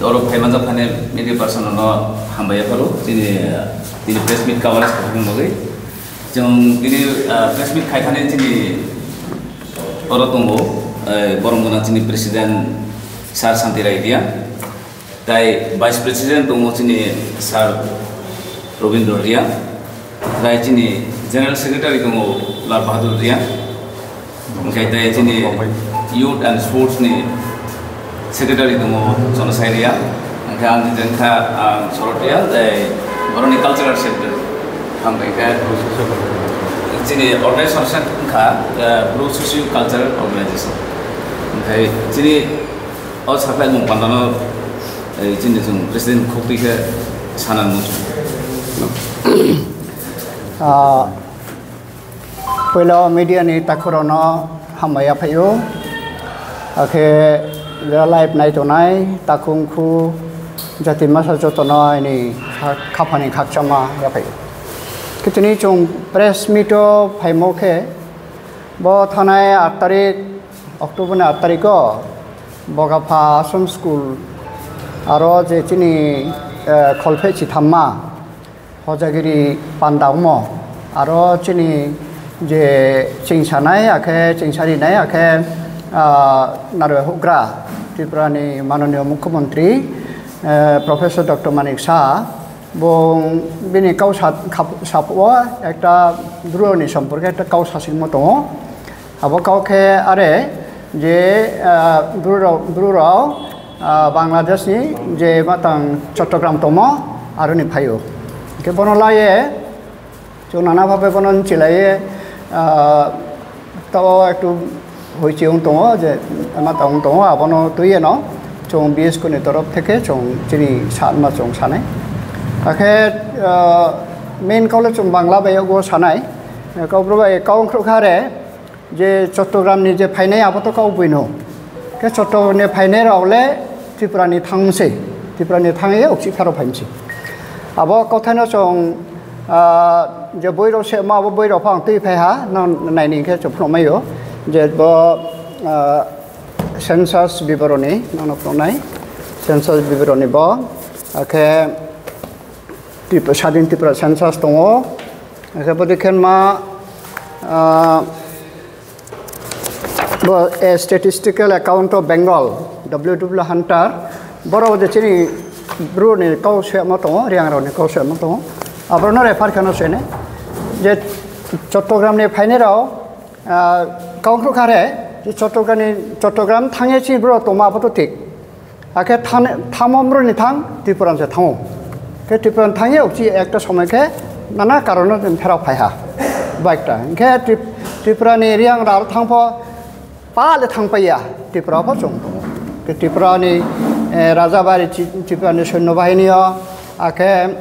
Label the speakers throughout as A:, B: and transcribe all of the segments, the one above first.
A: Orang pemain kan media person no hamba kalau ini press meet coverage kan bagai. Jom ini press meet kai kan ini orang tunggu borong guna ini presiden Sar Santirai dia. Dai vice president tunggu ini Sar Robindra dia. Dai ini general secretary tunggu Lal Bahadur dia. Mungkin dai ini youth and sports ni secretary tunggu Sono Sairia. Mungkin jengka sorot dia. Dai orang ni cultural sector. Mereka ini organisasi ka Blue Socio Cultural Organization. Mereka ini orang siapa yang mempandangan ini tu Presiden Kopi ke sana muncul.
B: Pula media ni tak korona hamaya payu. Akhir live night tu nai takungku jadi masa jotona ini kapan ini kakcama ya payu. Kita ni cung press meeto pai moke, bo thanai 8 tarik Oktober ni 8 tarik ko, bo kapa asam school, aro je cini kolpe cithamma, hojagiri pandau mo, aro cini je cingsanai akhe cingsari nai akhe narwe hugra, Tripurani Manoniya Mukhyamantri Professor Dr. Manik Shah. Bong bini kau sapwa ekta duro ni sampurke ekta kau sasing moto abo kau ke are je duro Bangladesh ni je matang Chattogram tomo aro ni phayo ke bonolaye jo nana bhabe bonon chilaye to ektu hoiche un tomo je matang tomo abono tuye no chong BS ko ni torof theke chong chini satma chong sanai Akhir main kalau cuma Bangla bayar gua sanai, kau berapa kau kerukare, je Chattogram ni je final apa tu kau puino, ke Chattogram ni final awalnya Tripura ni thang se, Tripura ni thang ye uksi karo pahimsi. Abo kau thana cong je boiro se ma abo boiro pang tu payah, nai ni ke cuma mayo, je bo census bibaroni, nana pronai, census bibaroni bo, akhir Sadin Tripura census tongo, seperti ma statistical account of Bengal, W. Hunter, baru je cini bro ni kau siapa matongo, riang ro ni kau siapa matongo, abang nak refer kena sini, je Chattogram ni final ro, kau kerukare, je Chattogram thangye cini bro toma apa tu tik, akhir thamom bro ni thang Tripura se thango. Ke Tripura thangye uci ekta somai ke nana karona phera phaiha baikta ke Tripura ni riang rar thangpo pa le thangpaya Tripura pho chong ke Tripura ni Rajabari Tripura ni Sainyo Bahini ake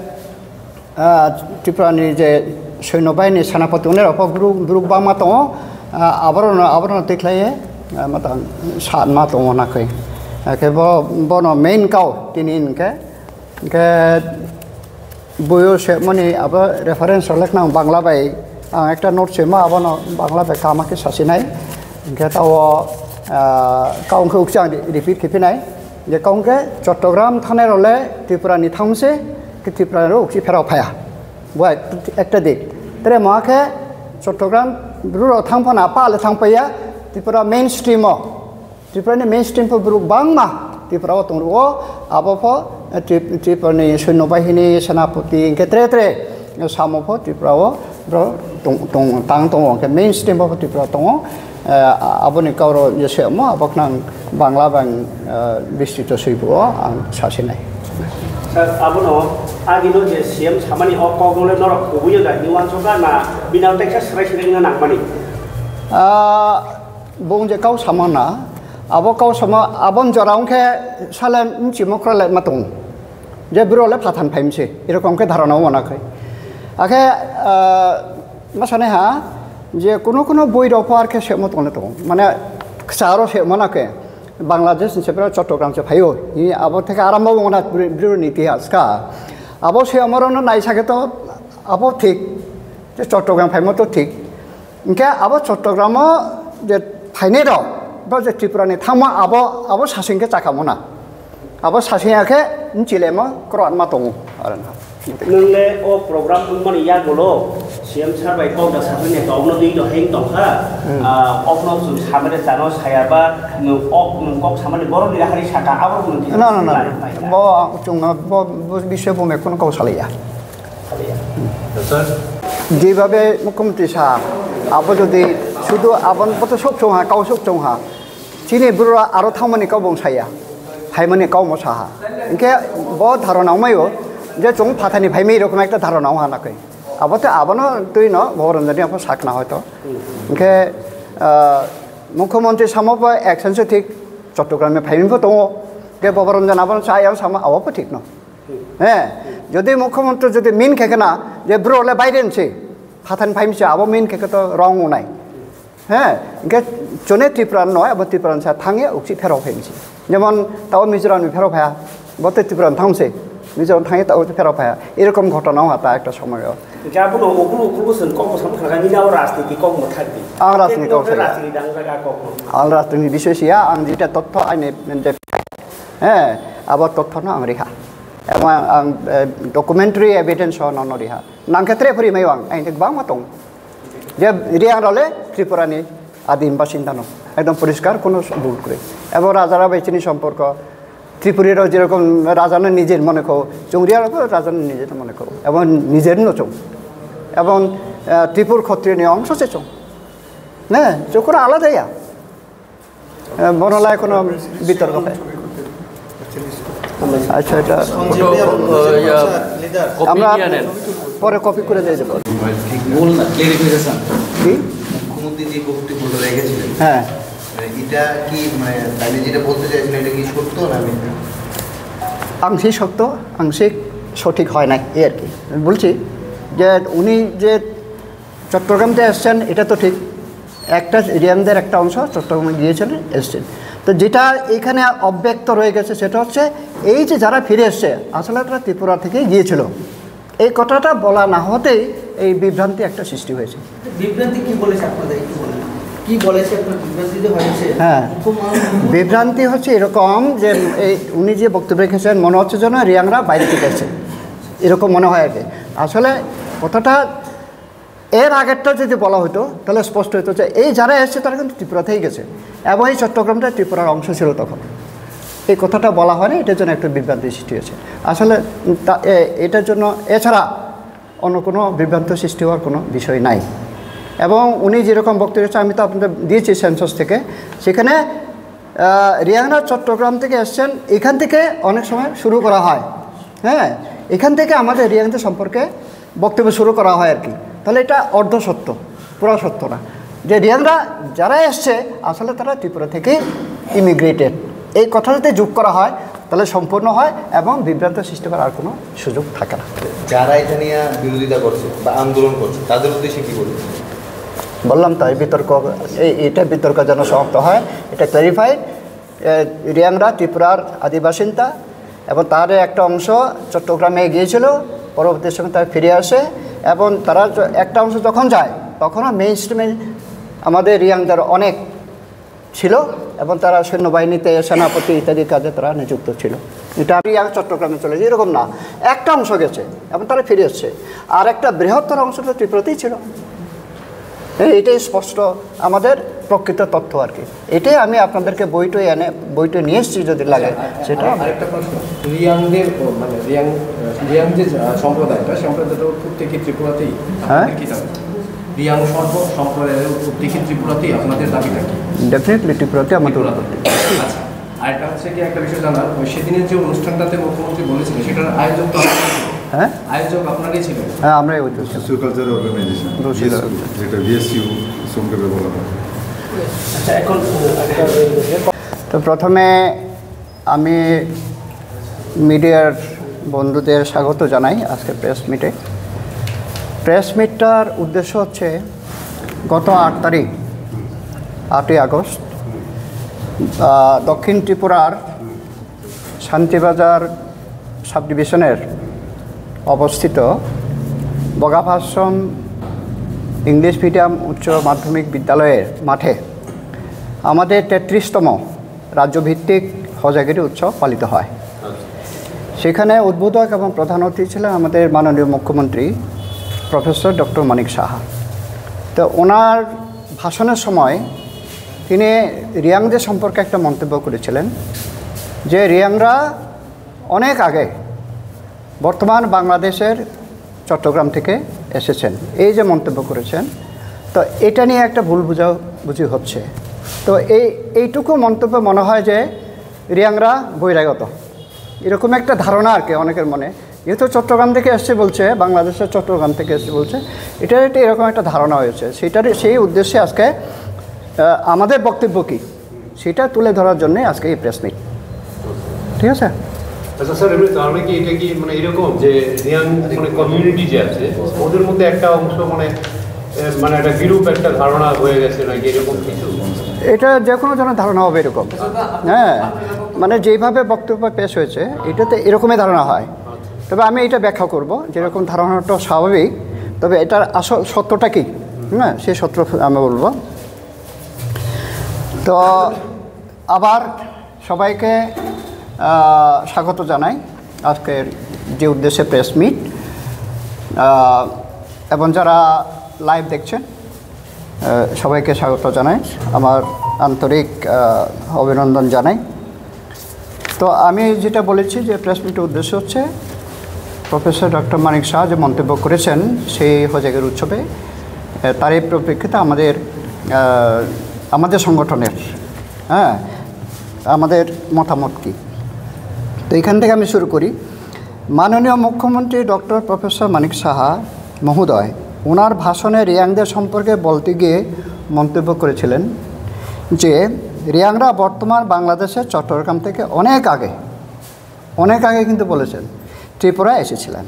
B: Tripura ni je Sainyo Bahini Senapati uner pho group bama to abaron tiklaye matang sat ma to na kai ke bo no main kau tinin ke boyo se mani apa reference oleh nang Bangla bay ekta note sema apa no Bangla bay kama ke sasinai ke tawo kaung ke ukjang repeat ke pinai je kaung ke Chattogram thane role Tripura ni thangse ke Tripura ro ukji phera phaya buat ekta dik tere ma ke Chattogram bro thangpana pa le thangpaya Tripura mainstream Tripura ni mainstream po bro bangma Tripura tungro apa po Tripura ni Sainyo Bahini Senapati ke tre samo po Tripura bro tang ke mainstream po Tripura tongo aboni kauro jese mo abak nang Bangla bang distrito sibu ang sasinai.
C: Abono agino je siam samani okko gole norok kubuyo da niwan soga na binau Texas resident nang mani.
B: Bung je kau samana abo kau sama abon jarang ke salam cimokra le matung. Je bro le pathan phaimse erokom ke dharana mona kai. Akhe masane ha je kono boi ro par ke semot ole to mane saro se mona ke Bangladesh ni separa Chattogram se phayo ni abo theke arambo mona bro ni itihas ka abo se amarono nai sake to abo thik je Chattogram phaimo to thik inke abo Chattogram je phaine ro ba je Tripura ni thama abo sasing ke chaka mona abo sasiyake ncilema kroan matongo arana
C: nungle o program mani ya golo siam sarbai kau da sabne ka ogno dei do heng tong ha ogno su samare jano saya ba nu kok samane boro ni hari saka abro nu
B: no bo chunga bo bishe bo me kono kausaliya যেভাবে মুখ্যমন্ত্রী সাহেব আবো যদি শুধু আবন পথে সব চৌহা cow সব চৌহা চিনি বুড়া আরো থামানি কাউ বংসাইয়া ভাইমানি কাউ মশাহা ইনকে ব ধারণাও মাইও যে চং ফাথানি ভাইমি এরকম একটা ধারণাও হানাকই আবতে আবনো তুই ন ভবরঞ্জনী আপন শাক না হয়তো ইনকে মুখ্যমন্ত্রী সামব একসেন্সে ঠিক চট্টগ্রামে ভাইমিনফো দङ যে ভবরঞ্জন আবন চাইয়াও সামা আবাবো ঠিক ন হ্যাঁ যদি মুখ্যমন্ত্রী যদি মিন খেকে না যে ব্রোলে বাইরে আনছে ফাথান ফাইমছে আবো মিন খেকে তো রং নাই হ্যাঁ ইনকে চনে ত্রিপুরান নয় আবার ত্রিপুরান সা থাঙে উকসি ফেরাও ফাইমছে যেমন তাও মিজোরাম ফেরাও ফায়া বতে ত্রিপুরান থামছে মিজোরাম থাঙে তাও ফেরাও ফায়া এরকম ঘটনাও হাতা একটা সময়
C: যাবনো ওগুলো কুলবসন কম সামখাগানি নাও রাজনীতি কম থাকবি
B: আং রাজনীতি কম
C: রাজনীতি দাঙ্গা কম
B: আং রাজনীতি বিশেষিয়া আং যেটা তথ্য আইনে হ্যাঁ আবার তথ্য না আং রেখা এবং ডকুমেন্টারি এভিডেন্স নরিহা নাং ক্ষেত্রে ফরি মাইওয়াং আইন বাং মাতং যে রিয়াং রলে ত্রিপুরানি আদিম বাসিন্দানো একদম পরিষ্কার কোনো ভুল করে এবং রাজারা বেচিনি সম্পর্ক ত্রিপুরীরও যেরকম রাজানো নিজের মনে কো চৌরিয়ারও রাজানো নিজের মনে কো এবং নিজের নচৌ এবং ত্রিপুর ক্ষত্রিয় নিয়ে অংশ সে চৌ হ্যাঁ চৌকরা আলাদাইয়া বনলায় কোনো বিতর্ক হয় আচ্ছা এটা আমরা পরে কপি করে দিয়ে দেবো
D: মুখ্যমন্ত্রী যে বক্তব্য রেখেছিলেন
B: হ্যাঁ
D: এটা কি মানে তাহলে যেটা বলতে চাইছিলেন এটা কি সত্য না
B: আংশিক সত্য আংশিক সঠিক হয় না এই আর কি বলছি যে উনি যে চট্টগ্রামতে এসছেন এটা তো ঠিক একটা রিয়াংদের একটা অংশ চট্টগ্রামে গিয়েছিলেন এসছেন তো যেটা এখানে অব্যক্ত রয়ে গেছে সেটা হচ্ছে এই যে যারা ফিরে এসছে আসলে তারা ত্রিপুরা থেকে গিয়েছিল এই কথাটা বলা না হতেই এই বিভ্রান্তি একটা সৃষ্টি হয়েছে
D: বিভ্রান্তি কি বলেছে আপনাদের একটু বলেন কি বলেছে আপনার বিভ্রান্তি যে হয়েছে
B: হ্যাঁ বিভ্রান্তি হচ্ছে এরকম যে এই উনি যে বক্তব্য রেখেছেন মনে হচ্ছে যেন রিয়াংরা বাইরে থেকে এসেছে এরকম মনে হয় আর কি আসলে কথাটা এর আগেরটা যদি বলা হতো তাহলে স্পষ্ট হতো যে এই যারা এসছে তারা কিন্তু ত্রিপুরাতেই গেছে এবং এই চট্টগ্রামটা ত্রিপুরার অংশ ছিল তখন এই কথাটা বলা হয়নি এটার জন্য একটা বিভ্রান্তি সৃষ্টি হয়েছে আসলে এটার জন্য এছাড়া অন্য কোনো বিভ্রান্ত সৃষ্টি হওয়ার কোনো বিষয় নাই এবং উনি যেরকম বক্তব্য আমি তো আপনাদের দিয়েছি সেন্সাস থেকে সেখানে রিয়াংরা চট্টগ্রাম থেকে এসছেন এখান থেকে অনেক সময় শুরু করা হয় হ্যাঁ এখান থেকে আমাদের রিয়াংদের সম্পর্কে বক্তব্য শুরু করা হয় আর কি তাহলে এটা অর্ধ সত্য পুরো সত্য না যে রিয়াংরা যারা এসছে আসলে তারা ত্রিপুরা থেকে ইমিগ্রেটেড এই কথা যদি যোগ করা হয় তাহলে সম্পূর্ণ হয় এবং বিভ্রান্ত সৃষ্টি করার আর কোনো সুযোগ থাকে না
D: যারা এটা নিয়ে বিরোধিতা করছে বা আন্দোলন করছে তাদের উদ্দেশ্যে কী বলবে
B: বললাম তো এই বিতর্ক এটা বিতর্ক যেন সমাপ্ত হয় এটা ক্ল্যারিফাইড রিয়াংরা ত্রিপুরার আদিবাসিন্দা এবং তার একটা অংশ চট্টগ্রামে গিয়েছিল পরবর্তী সময় তারা ফিরে আসে এবং তারা একটা অংশ যখন যায় তখনও মেইন স্ট্রিমে আমাদের রিয়াংদের অনেক ছিল এবং তারা সৈন্যবাহিনীতে সেনাপতি ইত্যাদি কাজে তারা নিযুক্ত ছিল এটা রিয়াং চট্টগ্রামে চলে যায় এরকম না একটা অংশ গেছে এবং তারা ফিরে এসছে আর একটা বৃহত্তর অংশ তো ত্রিপুরাতেই ছিল এটাই স্পষ্ট আমাদের প্রকৃত তথ্য আর কি এটাই আমি আপনাদেরকে বইটা নিয়ে এসেছি যদি লাগে সেটা
E: আরেকটা প্রশ্ন রিয়াংদের মানে রিয়াং যে সম্প্রদায়টা উৎপত্তি ত্রিপুরাতেই
B: হ্যাঁ
E: রিয়াং সম্প্রদায়ের উৎপত্তি ত্রিপুরাতেই আপনাদের দাবিটা কি
B: ডেফিনেটলি ত্রিপুরাতে আমাদের
E: আচ্ছা আরেকটা হচ্ছে কি একটা বিষয় জানার ওই সেদিনের যে অনুষ্ঠানটাতে মুখ্যমন্ত্রী বলেছিলেন সেটার আয়োজক তো
B: হ্যাঁ
E: আয়োজক আপনারাই ছিলেন
B: হ্যাঁ আমরাই ওই
F: সোশ্যাল কালচার অর্গানাইজেশন যেটা বিএসইউ সংক্ষেপে বলা হয়
C: আচ্ছা এখন
B: তো প্রথমে আমি মিডিয়ার বন্ধুদের স্বাগত জানাই আজকের প্রেস মিটে প্রেস মিটটার উদ্দেশ্য হচ্ছে গত 8 তারিখ 8ই আগস্ট দক্ষিণ ত্রিপুরার শান্তিবাজার সাব ডিভিশনের অবস্থিত বগাভাষণ ইংলিশ মিডিয়াম উচ্চ মাধ্যমিক বিদ্যালয়ের মাঠে আমাদের 33তম রাজ্যভিত্তিক হজাগিরি উৎসব পালিত হয় সেখানে উদ্বোধক এবং প্রধান অতিথি ছিলেন আমাদের মাননীয় মুখ্যমন্ত্রী প্রফেসর ডক্টর মানিক সাহা। তো ওনার ভাষণের সময় তিনি রিয়াংদের সম্পর্কে একটা মন্তব্য করেছিলেন যে রিয়াংরা অনেক আগে বর্তমান বাংলাদেশের চট্টগ্রাম থেকে এসেছেন, এই যে মন্তব্য করেছেন। তো এটা নিয়ে একটা ভুল বুঝাবুঝি হচ্ছে। তো এইটুকু মন্তব্য মনে হয় যে রিয়াংরা বহিরাগত, এরকম একটা ধারণা আর কি অনেকের মনে। যেহেতু চট্টগ্রাম থেকে এসছে বলছে, বাংলাদেশের চট্টগ্রাম থেকে এসছে বলছে, এটার একটা এরকম একটা ধারণা হয়েছে। সেই উদ্দেশ্যে আজকে আমাদের বক্তব্য কী সেটা তুলে ধরার জন্যে আজকে এই প্রেস মিট। ঠিক আছে?
G: আচ্ছা স্যার, এমনি তাহলে কি এটা কি মানে এরকম যে রিয়াং মানে কমিউনিটি যে আছে ওদের মধ্যে একটা অংশ মানে একটা বিরূপ একটা ধারণা হয়ে গেছে নাকি এরকম কিছু?
B: এটা যে কোনো জনের ধারণা হবে এরকম। হ্যাঁ, মানে যেইভাবে বক্তব্য পেশ হয়েছে এটাতে এরকমই ধারণা হয়। তবে আমি এটা ব্যাখ্যা করব, যেরকম ধারণাটা স্বাভাবিক, তবে এটার আসল সত্যটা কী, হ্যাঁ, সেই সত্য আমি বলবো। তো আবার সবাইকে স্বাগত জানাই আজকের যে উদ্দেশ্যে প্রেস মিট, এবং যারা লাইভ দেখছেন সবাইকে স্বাগত জানাই, আমার আন্তরিক অভিনন্দন জানাই। তো আমি যেটা বলেছি যে প্রেস মিটের উদ্দেশ্য হচ্ছে প্রফেসর ডক্টর মানিক শাহ যে মন্তব্য করেছেন সেই হজেগের উৎসবে, তারই পরিপ্রেক্ষিতে আমাদের সংগঠনের আমাদের মতামত কী। তো এখান থেকে আমি শুরু করি। মাননীয় মুখ্যমন্ত্রী ডক্টর প্রফেসর মানিক সাহা মহোদয় ওনার ভাষণে রিয়াংদের সম্পর্কে বলতে গিয়ে মন্তব্য করেছিলেন যে রিয়াংরা বর্তমান বাংলাদেশের চট্টগ্রাম থেকে অনেক আগে কিন্তু বলেছেন ত্রিপুরা এসেছিলেন।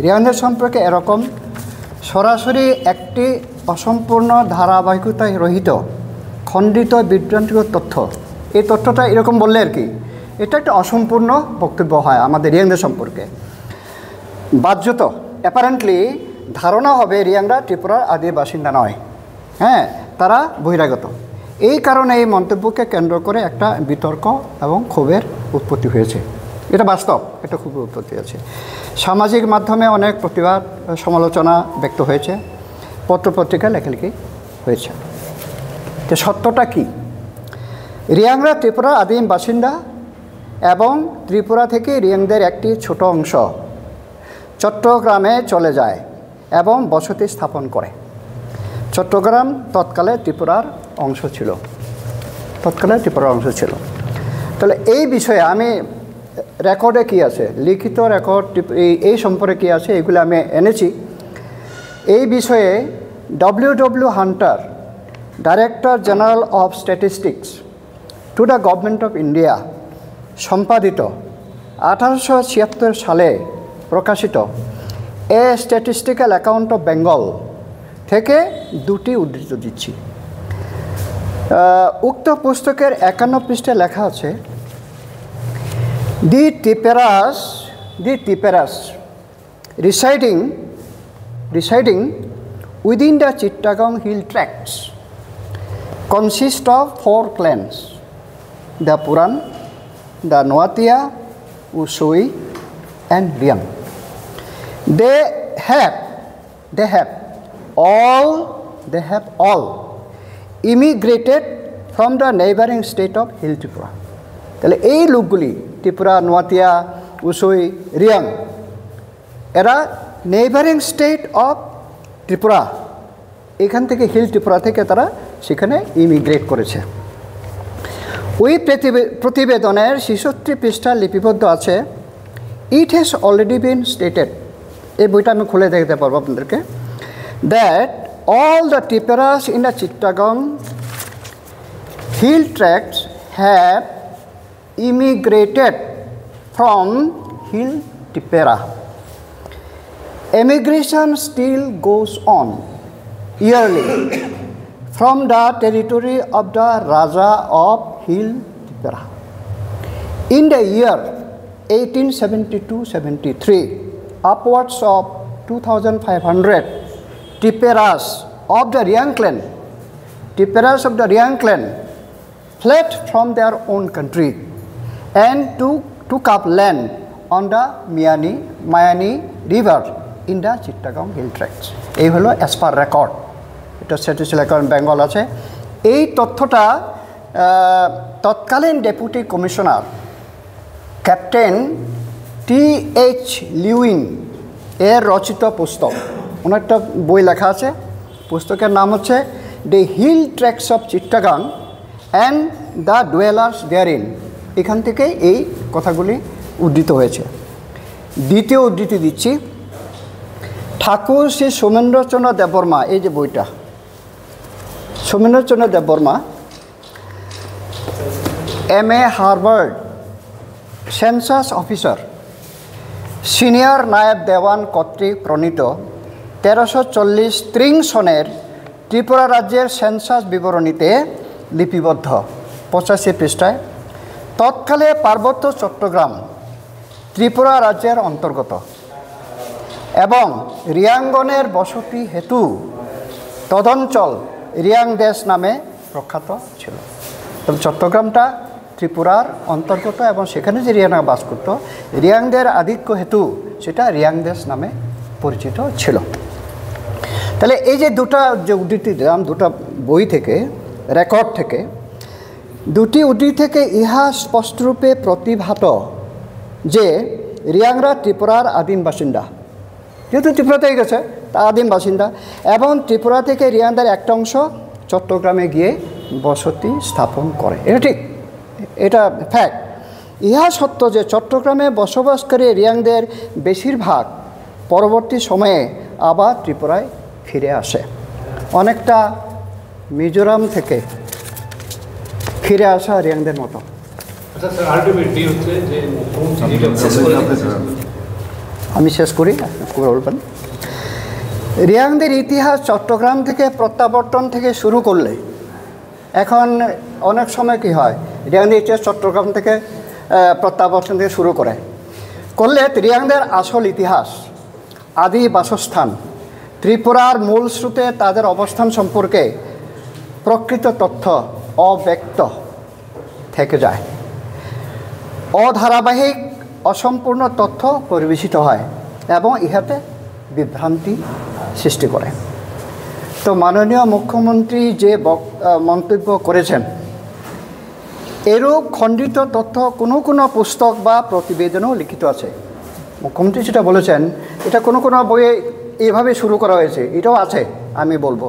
B: রিয়াংদের সম্পর্কে এরকম সরাসরি একটি অসম্পূর্ণ ধারাবাহিকতায় রহিত খণ্ডিত বিভ্রান্তিকর তথ্য, এই তথ্যটা এরকম বললে আর কি এটা একটা অসম্পূর্ণ বক্তব্য হয় আমাদের রিয়াংদের সম্পর্কে। বাহ্যত অ্যাপারেন্টলি ধারণা হবে রিয়াংরা ত্রিপুরার আদি বাসিন্দা নয়, হ্যাঁ, তারা বহিরাগত। এই কারণে এই মন্তব্যকে কেন্দ্র করে একটা বিতর্ক এবং ক্ষোভের উৎপত্তি হয়েছে। এটা বাস্তব, এটা খুব উৎপত্তি আছে। সামাজিক মাধ্যমে অনেক প্রতিবাদ সমালোচনা ব্যক্ত হয়েছে, পত্রপত্রিকায় লেখালেখি হয়েছে। তো সত্যটা কি? রিয়াংরা ত্রিপুরার আদিম বাসিন্দা এবং ত্রিপুরা থেকে রিয়াংদের একটি ছোট অংশ চট্টগ্রামে চলে যায় এবং বসতি স্থাপন করে। চট্টগ্রাম তৎকালে ত্রিপুরার অংশ ছিল, তাহলে এই বিষয়ে আমি রেকর্ডে কী আছে, লিখিত রেকর্ড এই সম্পর্কে কী আছে এগুলো আমি এনেছি। এই বিষয়ে W.W. Hunter, director general of statistics to the government of India সম্পাদিত 1876 সালে প্রকাশিত এ স্ট্যাটিস্টিক্যাল অ্যাকাউন্ট অফ বেঙ্গল থেকে দুটি উদ্ধৃত দিচ্ছি। উক্ত পুস্তকের 51 পৃষ্ঠায় লেখা আছে, দি টিপেরাস residing within the Chittagong hill tracts consist of 4 clans: the Puran, the Nuatia, Usui, and Riang. They have all immigrated from the neighboring state of Hill Tripura. তাহলে এই লোকগুলি ত্রিপুরা, নোয়াতিয়া, উসুই, রিয়াং এরা নেইবারিং স্টেট অফ ত্রিপুরা, এখান থেকে হিল ত্রিপুরা থেকে তারা সেখানে immigrate করেছে। ওই প্রতিবেদনের 66 পৃষ্ঠা লিপিবদ্ধ আছে, it has already been stated, এই বইটা আমি খুলে দেখতে পারবো আপনাদেরকে, that all the Tiperas in the Chittagong hill tracts have immigrated from Hill Tipera. Immigration still goes on yearly from the territory of the Raja of Hill Tipera. In the year 1872-73, upwards of 2,500 Tiperas of the Riang clan fled from their own country and took up land on the Mayani river in the Chittagong hill tracts. এই হলো as per record, এটা statistical record Bengal আছে। এই তথ্যটা তৎকালীন deputy commissioner captain T.H. লিউইন এর রচিত পুস্তক, ওনার একটা বই লেখা আছে, পুস্তকের নাম হচ্ছে the hill tracts of Chittagong and the dwellers therein. এখান থেকে এই কথাগুলি উদ্ধৃত হয়েছে। দ্বিতীয় উদ্ধৃতি দিচ্ছি, ঠাকুর শ্রী সোমেন্দ্রচন্দ্র দেববর্মা, এই যে বইটা, Somendrachandra Debbarma M.A. Harvard census officer senior নায়েব দেওয়ান কর্তৃক প্রণীত 1343 সনের ত্রিপুরা রাজ্যের সেন্সাস বিবরণীতে লিপিবদ্ধ 85 পৃষ্ঠায় তৎকালে পার্বত্য চট্টগ্রাম ত্রিপুরা রাজ্যের অন্তর্গত এবং রিয়াঙ্গনের বসতি হেতু তদঞ্চল রিয়াং দেশ নামে প্রখ্যাত ছিল। তবে চট্টগ্রামটা ত্রিপুরার অন্তর্গত এবং সেখানে যে রিয়াংরা বাস করত, রিয়াংদের আধিক্য হেতু সেটা রিয়াং দেশ নামে পরিচিত ছিল। তাহলে এই যে দুটা যে উদ্ধৃতি দিলাম, দুটা বই থেকে, রেকর্ড থেকে, দুটি উদ্ধৃতি থেকে ইহা স্পষ্টরূপে প্রতিভাত যে রিয়াংরা ত্রিপুরার আদিম বাসিন্দা, যেহেতু ত্রিপুরাতে গেছে তা আদিম বাসিন্দা, এবং ত্রিপুরা থেকে রিয়াংদের একটা অংশ চট্টগ্রামে গিয়ে বসতি স্থাপন করে। এটা ঠিক, এটা ফ্যাক্ট। ইহা সত্য যে চট্টগ্রামে বসবাসকারী রিয়াংদের বেশিরভাগ পরবর্তী সময়ে আবার ত্রিপুরায় ফিরে আসে, অনেকটা মিজোরাম থেকে ফিরে আসা রিয়াংদের মতো। আমি শেষ করি, বলবেন। রিয়াংদের ইতিহাস চট্টগ্রাম থেকে প্রত্যাবর্তন থেকে শুরু করলে, এখন অনেক সময় কি হয়, রিয়াংদের ইতিহাস চট্টগ্রাম থেকে প্রত্যাবর্তন থেকে শুরু করলে রিয়াংদের আসল ইতিহাস, আদি বাসস্থান, ত্রিপুরার মূল স্রোতে তাদের অবস্থান সম্পর্কে প্রকৃত তথ্য অব্যক্ত থেকে যায়, অধারাবাহিক অসম্পূর্ণ তথ্য পরিবেশিত হয় এবং ইহাতে বিভ্রান্তি সৃষ্টি করে। তো মাননীয় মুখ্যমন্ত্রী যে মন্তব্য করেছেন, এরূপ খণ্ডিত তথ্য কোনো কোনো পুস্তক বা প্রতিবেদনও লিখিত আছে। মুখ্যমন্ত্রী যেটা বলেছেন এটা কোনো কোনো বইয়ে এভাবে শুরু করা হয়েছে, এটাও আছে, আমি বলবো।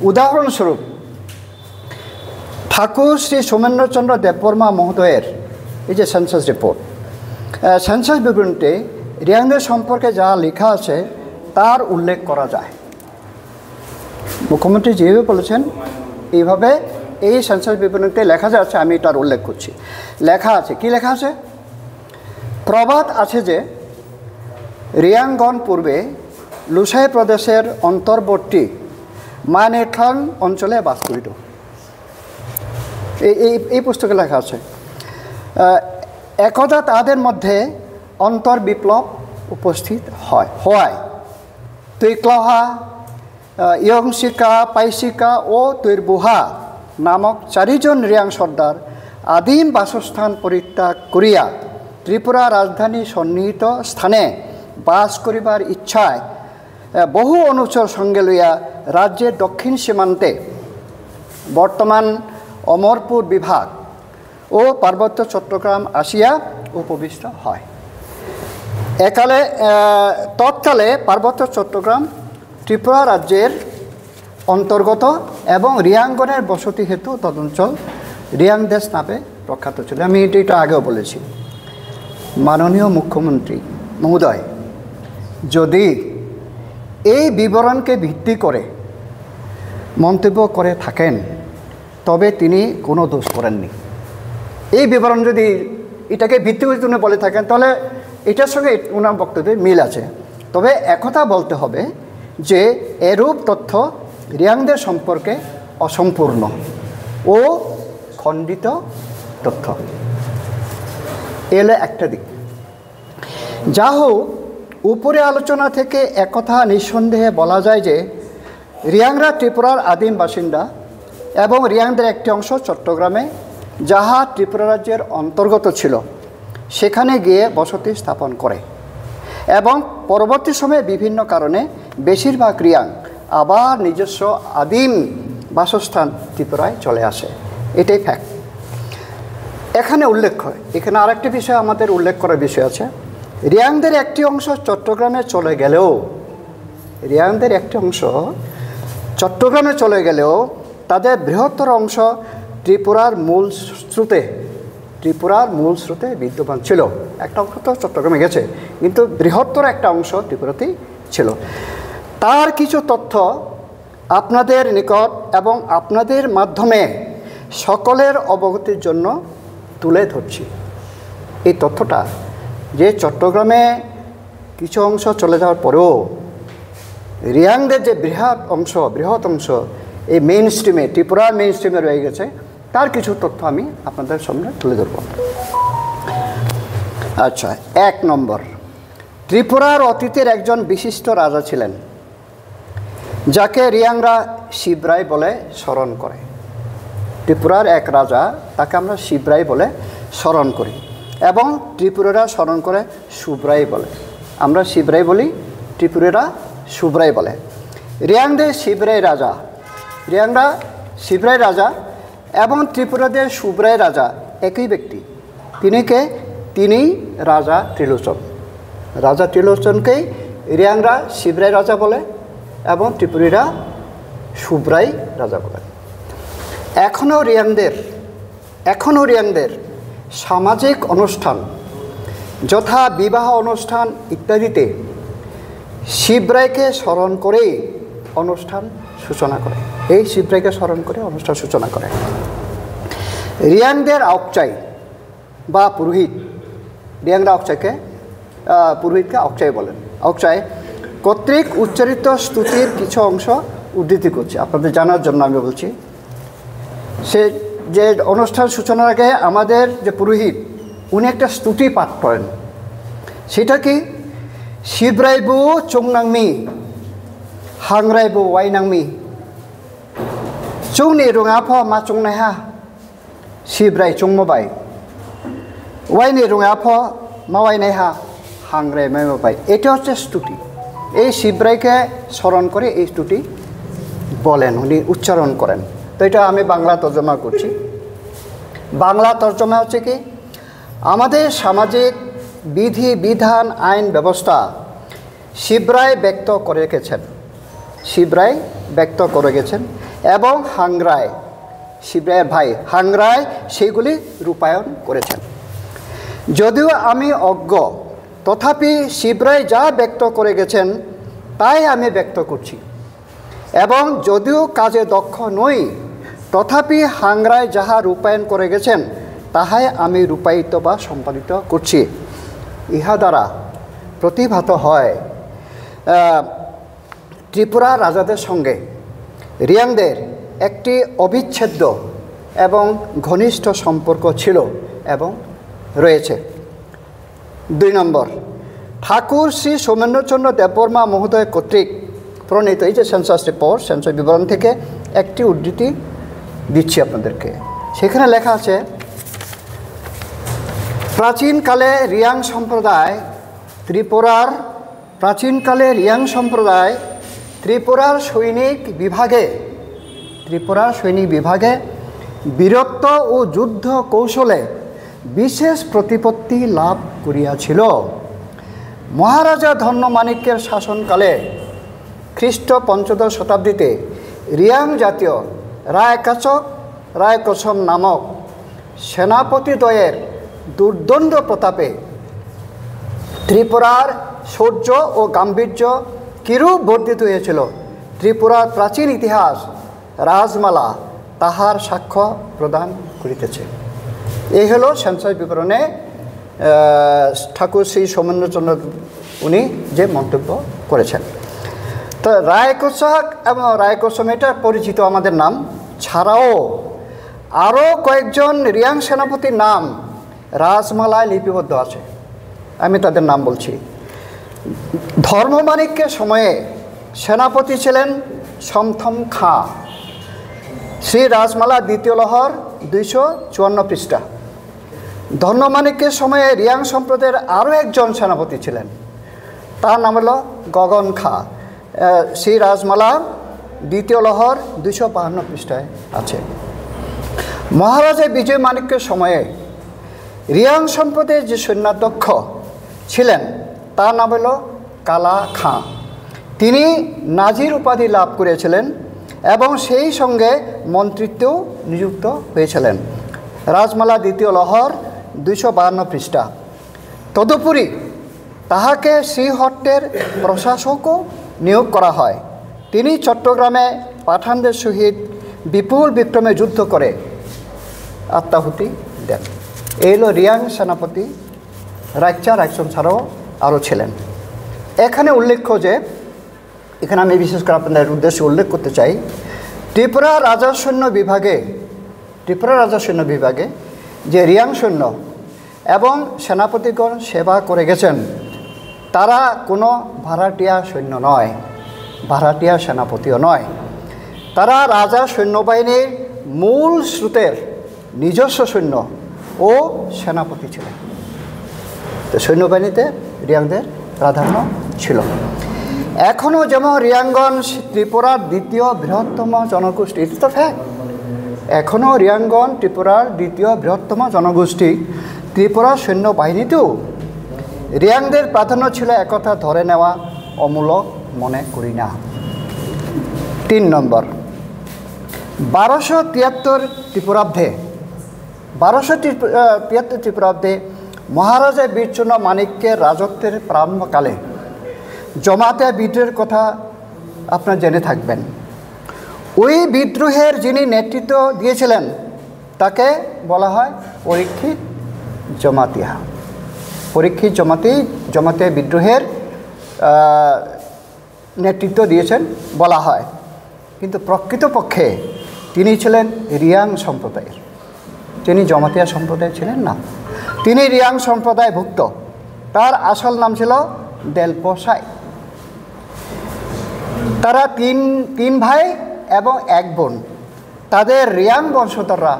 B: উদাহরণস্বরূপ ঠাকুর শ্রী সোমেন্দ্রচন্দ্র দেববর্মা মহোদয়ের এই যে সেন্সাস রিপোর্ট, সেন্সাস বিবরণীতে রিয়াংদের সম্পর্কে যা লেখা আছে তার উল্লেখ করা যায়। মুখ্যমন্ত্রী যেভাবে বলেছেন এইভাবে এই সেন্সাস বিবরণীতে লেখা যাচ্ছে, আমি তার উল্লেখ করছি। লেখা আছে, কি লেখা আছে? প্রবাদ আছে যে রিয়াংগণ পূর্বে লুসাই প্রদেশের অন্তর্বর্তী মানেঠাং অঞ্চলে বাস করিত। এই পুস্তকে লেখা আছে। একদা তাদের মধ্যে অন্তর্বিপ্লব উপস্থিত হওয়ায় তৈক্লহা, ইয়ংশিকা, পাইশিকা ও তৈরবুহা নামক 4 জন রিয়াং সর্দার আদিম বাসস্থান পরিত্যাগ করিয়া ত্রিপুরা রাজধানী সন্নিহিত স্থানে বাস করিবার ইচ্ছায় বহু অনুচর সঙ্গে লইয়া রাজ্যের দক্ষিণ সীমান্তে বর্তমান অমরপুর বিভাগ ও পার্বত্য চট্টগ্রাম আসিয়া উপবিষ্ট হয়। তৎকালে পার্বত্য চট্টগ্রাম ত্রিপুরা রাজ্যের অন্তর্গত এবং রিয়াংগণের বসতি হেতু তদঞ্চল রিয়াং দেশ নামে প্রখ্যাত ছিল। আমি এটা আগেও বলেছি। মাননীয় মুখ্যমন্ত্রী মহোদয় যদি এই বিবরণকে ভিত্তি করে মন্তব্য করে থাকেন তবে তিনি কোনো দোষ করেননি। এই বিবরণ যদি এটাকে ভিত্তি করে তিনি বলে থাকেন তাহলে এটার সঙ্গে ওনার বক্তব্যে মিল আছে। তবে একথা বলতে হবে যে এরূপ তথ্য রিয়াংদের সম্পর্কে অসম্পূর্ণ ও খণ্ডিত তথ্য। এলে একটা দিক। যা হোক, উপরে আলোচনা থেকে একথা নিঃসন্দেহে বলা যায় যে রিয়াংরা ত্রিপুরার আদিম বাসিন্দা এবং রিয়াংদের একটি অংশ চট্টগ্রামে, যাহা ত্রিপুরা রাজ্যের অন্তর্গত ছিল, সেখানে গিয়ে বসতি স্থাপন করে এবং পরবর্তী সময়ে বিভিন্ন কারণে বেশিরভাগ রিয়াং আবার নিজস্ব আদিম বাসস্থান ত্রিপুরায় চলে আসে। এটাই ফ্যাক্ট। এখানে উল্লেখ হয়, এখানে আরেকটি বিষয় আমাদের উল্লেখ করার বিষয় আছে। রিয়াংদের একটি অংশ চট্টগ্রামে চলে গেলেও তাদের বৃহত্তর অংশ ত্রিপুরার মূল স্রোতে বিদ্যমান ছিল। একটা অংশ তো চট্টগ্রামে গেছে, কিন্তু বৃহত্তর একটা অংশ ত্রিপুরাতেই ছিল। তার কিছু তথ্য আপনাদের নিকট এবং আপনাদের মাধ্যমে সকলের অবগতির জন্য তুলে ধরছি। এই তথ্যটা যে চট্টগ্রামে কিছু অংশ চলে যাওয়ার পরেও রিয়াংদের যে বৃহৎ অংশ এই মেইন স্ট্রিমে, ত্রিপুরার মেইন স্ট্রিমে রয়ে গেছে, তার কিছু তথ্য আমি আপনাদের সামনে তুলে ধরব। আচ্ছা, 1 নম্বর, ত্রিপুরার অতীতের একজন বিশিষ্ট রাজা ছিলেন যাকে রিয়াংরা শিবরাই বলে স্মরণ করে। ত্রিপুরার এক রাজা, তাকে আমরা শিবরাই বলে স্মরণ করি এবং ত্রিপুরারা স্মরণ করে সুব্রাই বলে। আমরা শিবরাই বলি, ত্রিপুরারা সুব্রাই বলে। রিয়াংরা শিবরাই রাজা এবং ত্রিপুরাদের সুব্রাই রাজা একই ব্যক্তি। তিনি রাজা ত্রিলোচনকেই রিয়াংরা শিবরাই রাজা বলে এবং ত্রিপুরীরা সুব্রাই রাজা বলে। এখনও রিয়াংদের সামাজিক অনুষ্ঠান যথা বিবাহ অনুষ্ঠান ইত্যাদিতে শিবরাইকে স্মরণ করেই অনুষ্ঠান সূচনা করে। রিয়াংদের আউকচাই বা পুরোহিত, রিয়াংরা পুরোহিতকে আউকচাই বলেন। আউকচাই কর্তৃক উচ্চারিত স্তুতির কিছু অংশ উদ্ধৃতি করছে, আপনাদের জানার জন্য আমি বলছি। সে যে অনুষ্ঠান সূচনার আগে আমাদের যে পুরোহিত, উনি একটা স্তুতি পাঠ করেন। সেটা কি? শিবরাইবু চুংনাংমি হাংরাইবু ওয়াইনাংমি চৌনি রুঙাফ মা চুংনাইহা শিবরাই চুংমবাই ওয়াইনি রুঙাফ মাওয়াইনাইহা হাংরাই মাইমাবাই। এটা হচ্ছে স্তুতি। এই শিবরাইকে স্মরণ করে এই স্তুতি বলেন, উনি উচ্চারণ করেন। তো এটা আমি বাংলা তর্জমা করছি। বাংলা তর্জমা হচ্ছে কি, আমাদের সামাজিক বিধি বিধান আইন ব্যবস্থা শিবরাই ব্যক্ত করে গেছেন এবং হাংরাই, শিবরাইয়ের ভাই হাংরাই, সেইগুলি রূপায়ণ করেছেন। যদিও আমি অজ্ঞ, তথাপি শিবরাই যা ব্যক্ত করে গেছেন তাই আমি ব্যক্ত করছি এবং যদিও কাজে দক্ষ নই, তথাপি হাংরাই যাহা রূপায়ণ করে গেছেন তাহাই আমি রূপায়িত বা সম্পাদিত করছি। ইহা দ্বারা প্রতিভাত হয় ত্রিপুরা রাজাদের সঙ্গে রিয়াংদের একটি অবিচ্ছেদ্য এবং ঘনিষ্ঠ সম্পর্ক ছিল এবং রয়েছে। 2 নম্বর, ঠাকুর শ্রী সৌমেন্দ্রচন্দ্র দেববর্মা মহোদয় কর্তৃক প্রণীত এই যে সেন্সাস রিপোর্ট, সেন্সাস বিবরণ থেকে একটি উদ্ধৃতি দিচ্ছি আপনাদেরকে। সেখানে লেখা আছে, প্রাচীনকালে রিয়াং সম্প্রদায় ত্রিপুরার সৈনিক বিভাগে বীরত্ব ও যুদ্ধ কৌশলে বিশেষ প্রতিপত্তি লাভ করিয়াছিল। মহারাজা ধন্যমাণিক্যের শাসনকালে খ্রিস্ট ৫ম শতাব্দীতে রিয়াং জাতীয় রায়কচম নামক সেনাপতিদ্বয়ের দুর্দণ্ড প্রতাপে ত্রিপুরার শৌর্য ও গাম্ভীর্য কিরূপ বর্ধিত হয়েছিল, ত্রিপুরার প্রাচীন ইতিহাস রাজমালা তাহার সাক্ষ্য প্রদান করিতেছে। এই হলো সেন্সাস বিবরণে ঠাকুর শ্রী সৌমেন্দ্রচন্দ্র উনি যে মন্তব্য করেছেন। তো রায়কোচক এবং রায়কোচম এটা পরিচিত আমাদের নাম, ছাড়াও আরও কয়েকজন রিয়াং সেনাপতির নাম রাজমালায় লিপিবদ্ধ আছে। আমি তাদের নাম বলছি। ধর্মমাণিক্যের সময়ে সেনাপতি ছিলেন সমথম খাঁ। শ্রী রাজমালা দ্বিতীয় লহর 254 পৃষ্ঠা। ধন্যমাণিক্যের সময়ে রিয়াং সম্প্রদায়ের আরও একজন সেনাপতি ছিলেন, তার নাম হলো গগন খা। শ্রী রাজমালা দ্বিতীয় লহর 252 পৃষ্ঠায় আছে। মহারাজা বিজয় মাণিক্যের সময়ে রিয়াং সম্প্রদায়ের যে সৈন্যাধ্যক্ষ ছিলেন তার নাম হলো কালা খাঁ। তিনি নাজির উপাধি লাভ করেছিলেন এবং সেই সঙ্গে মন্ত্রিত্বেও নিযুক্ত হয়েছিলেন। রাজমালা দ্বিতীয় লহর 252 পৃষ্ঠা। তদুপরি তাহাকে শ্রীহট্টের প্রশাসকও নিয়োগ করা হয়। তিনি চট্টগ্রামে পাঠানদের সহিত বিপুল বিক্রমে যুদ্ধ করে আত্মাহুতি দেন। এই হলো রিয়াং সেনাপতি। রাইকচার একজন ছাড়াও আরও ছিলেন। এখানে উল্লেখ্য যে, এখানে আমি বিশেষ করে আপনাদের উদ্দেশ্যে উল্লেখ করতে চাই, ত্রিপুরা রাজা সৈন্য বিভাগে যে রিয়াং সৈন্য এবং সেনাপতিগণ সেবা করে গেছেন তারা কোনো ভাড়াটিয়া সৈন্য নয়, ভাড়াটিয়া সেনাপতিও নয়। তারা রাজা সৈন্যবাহিনীর মূল স্রোতের নিজস্ব সৈন্য ও সেনাপতি ছিলেন। তো সৈন্যবাহিনীতে রিয়াংদের প্রাধান্য ছিল। এখনও যেমন রিয়াঙ্গন ত্রিপুরার দ্বিতীয় বৃহত্তম জনগোষ্ঠী, এটা তো ফ্যাক্ট। এখনও রিয়াঙ্গন ত্রিপুরার দ্বিতীয় বৃহত্তম জনগোষ্ঠী। ত্রিপুরা সৈন্যবাহিনীতেও রিয়াংদের প্রাধান্য ছিল, একথা ধরে নেওয়া অমূলক মনে করি না। 3 নম্বর, 1273 ত্রিপুরাব্দে মহারাজা বীরচন্দ্র মাণিক্যের রাজত্বের প্রারম্ভকালে জমাতে বিদ্রোহের কথা আপনারা জেনে থাকবেন। ওই বিদ্রোহের যিনি নেতৃত্ব দিয়েছিলেন তাকে বলা হয় পরীক্ষিত জমাতিয়া। পরীক্ষিত জমাতিয়া বিদ্রোহের নেতৃত্ব দিয়েছেন বলা হয়, কিন্তু প্রকৃতপক্ষে তিনি ছিলেন রিয়াং সম্প্রদায়ের, তিনি জমাতিয়া সম্প্রদায় ছিলেন না। তিনি রিয়াং সম্প্রদায়ভুক্ত। তার আসল নাম ছিল দেলপোসাই। তারা তিন ভাই এবং 1 বোন। তাদের রিয়াং বংশধররা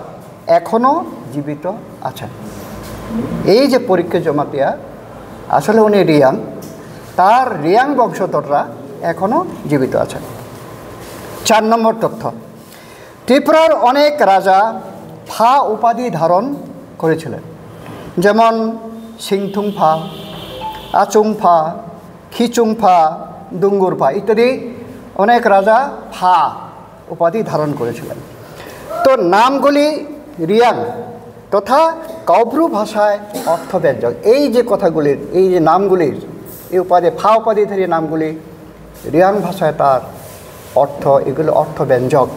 B: এখনও জীবিত আছেন। এই যে পরীক্ষা জমাতিয়া, আসলে উনি রিয়াং, তার রিয়াং বংশধররা এখনও জীবিত আছেন। 4 নম্বর তথ্য, ত্রিপুরার অনেক রাজা ফা উপাধি ধারণ করেছিলেন, যেমন সিংথুং ফা, আচুং ফা, খিচুং ফা, দুঙ্গুর ফা ইত্যাদি অনেক রাজা ফা উপাধি ধারণ করেছিলেন। তো নামগুলি রিয়াং তথা কাব্রু ভাষায় অর্থব্যঞ্জক। এই যে কথাগুলির, এই যে নামগুলির, এই উপাধি ফা উপাধিধারী নামগুলি রিয়াং ভাষায় তার অর্থ, এগুলো অর্থব্যঞ্জক।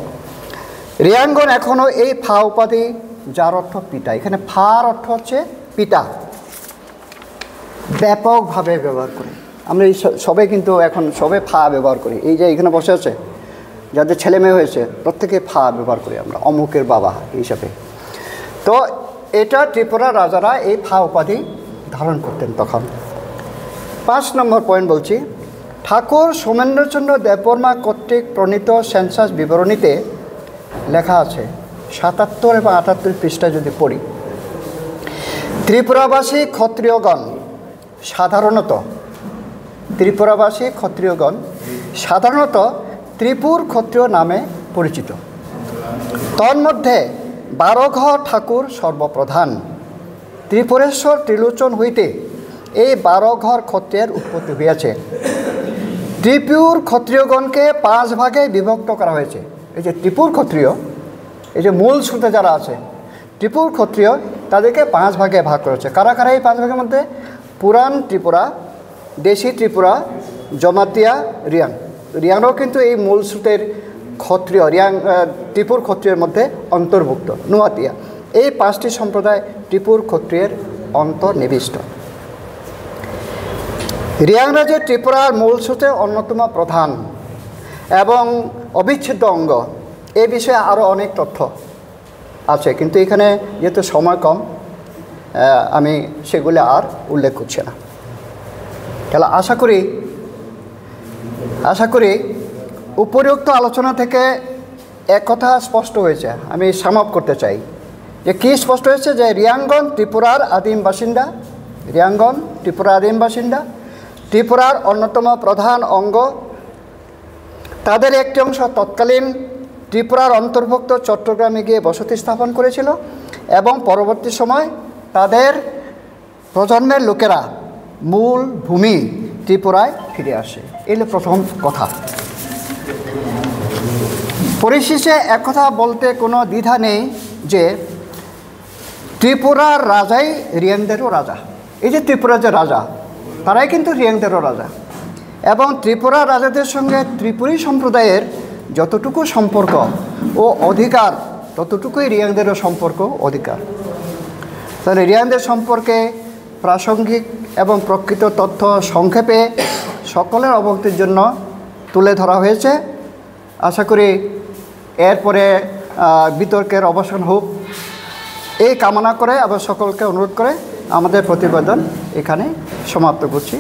B: রিয়াঙ্গন এখনও এই ফা উপাধি, যার অর্থ পিতা, এখানে ফার অর্থ হচ্ছে পিতা, ব্যাপকভাবে ব্যবহার করি। আমরা এই সবাই কিন্তু এখন সবে ফা ব্যবহার করি। এই যে এখানে বসে আছে যাদের ছেলে মেয়ে হয়েছে প্রত্যেকে ফা ব্যবহার করি আমরা, অমুকের বাবা হিসাবে। তো এটা ত্রিপুরার রাজারা এই ফা উপাধি ধারণ করতেন তখন। 5 নম্বর পয়েন্ট বলছি, ঠাকুর সোমেন্দ্রচন্দ্র দেববর্মা কর্তৃক প্রণীত সেন্সাস বিবরণীতে লেখা আছে, 77 এবং 78 পৃষ্ঠায় যদি পড়ি, ত্রিপুরাবাসী ক্ষত্রিয়গণ সাধারণত ত্রিপুর ক্ষত্রিয় নামে পরিচিত। তন্মধ্যে 12 ঘর ঠাকুর সর্বপ্রধান। ত্রিপুরেশ্বর ত্রিলোচন হইতে এই 12 ঘর ক্ষত্রিয়ের উৎপত্তি হইয়াছে। ত্রিপুর ক্ষত্রিয়গণকে 5 ভাগে বিভক্ত করা হয়েছে। এই যে ত্রিপুর ক্ষত্রিয়, এই যে মূল স্রোতে যারা আছে ত্রিপুর ক্ষত্রিয়, তাদেরকে 5 ভাগে ভাগ করেছে। কারা কারা এই 5 ভাগের মধ্যে? পুরাণ ত্রিপুরা, দেশি ত্রিপুরা, জমাতিয়া, রিয়াং। রিয়াংও কিন্তু এই মূল স্রোতের ক্ষত্রিয়, ত্রিপুর ক্ষত্রিয়ের মধ্যে অন্তর্ভুক্ত। নুয়াতিয়া, এই 5টি সম্প্রদায় ত্রিপুর ক্ষত্রিয়ের অন্তর্নিবিষ্ট। রিয়াং রাজ্যের ত্রিপুরার মূল স্রোতে অন্যতম প্রধান এবং অবিচ্ছেদ্য অঙ্গ। এ বিষয়ে আরও অনেক তথ্য আছে, কিন্তু এখানে যেহেতু সময় কম আমি সেগুলো আর উল্লেখ করছি না। তাহলে আশা করি উপরিউক্ত আলোচনা থেকে এক কথা স্পষ্ট হয়েছে। আমি সাম আপ করতে চাই যে কী স্পষ্ট হয়েছে যে রিয়াংগন ত্রিপুরার আদিম বাসিন্দা, রিয়াংগন ত্রিপুরার আদিম বাসিন্দা, ত্রিপুরার অন্যতম প্রধান অঙ্গ। তাদের একটি অংশ তৎকালীন ত্রিপুরার অন্তর্ভুক্ত চট্টগ্রামে গিয়ে বসতি স্থাপন করেছিল এবং পরবর্তী সময় তাদের প্রজন্মের লোকেরা মূল ভূমি ত্রিপুরায় ফিরে আসে। এই হলো প্রথম কথা। পরিশেষে একথা বলতে কোনো দ্বিধা নেই যে ত্রিপুরার রাজাই রিয়াংদেরও রাজা। এই যে ত্রিপুরার যে রাজা, তারাই কিন্তু রিয়াংদেরও রাজা, এবং ত্রিপুরা রাজাদের সঙ্গে ত্রিপুরী সম্প্রদায়ের যতটুকু সম্পর্ক ও অধিকার, ততটুকুই রিয়াংদেরও সম্পর্ক অধিকার। তাহলে রিয়াংদের সম্পর্কে প্রাসঙ্গিক এবং প্রকৃত তথ্য সংক্ষেপে সকলের অবগতির জন্য তুলে ধরা হয়েছে। আশা করি এরপরে বিতর্কের অবসান হোক এই কামনা করে আবার সকলকে অনুরোধ করে আমাদের প্রতিবেদন এখানে সমাপ্ত করছি।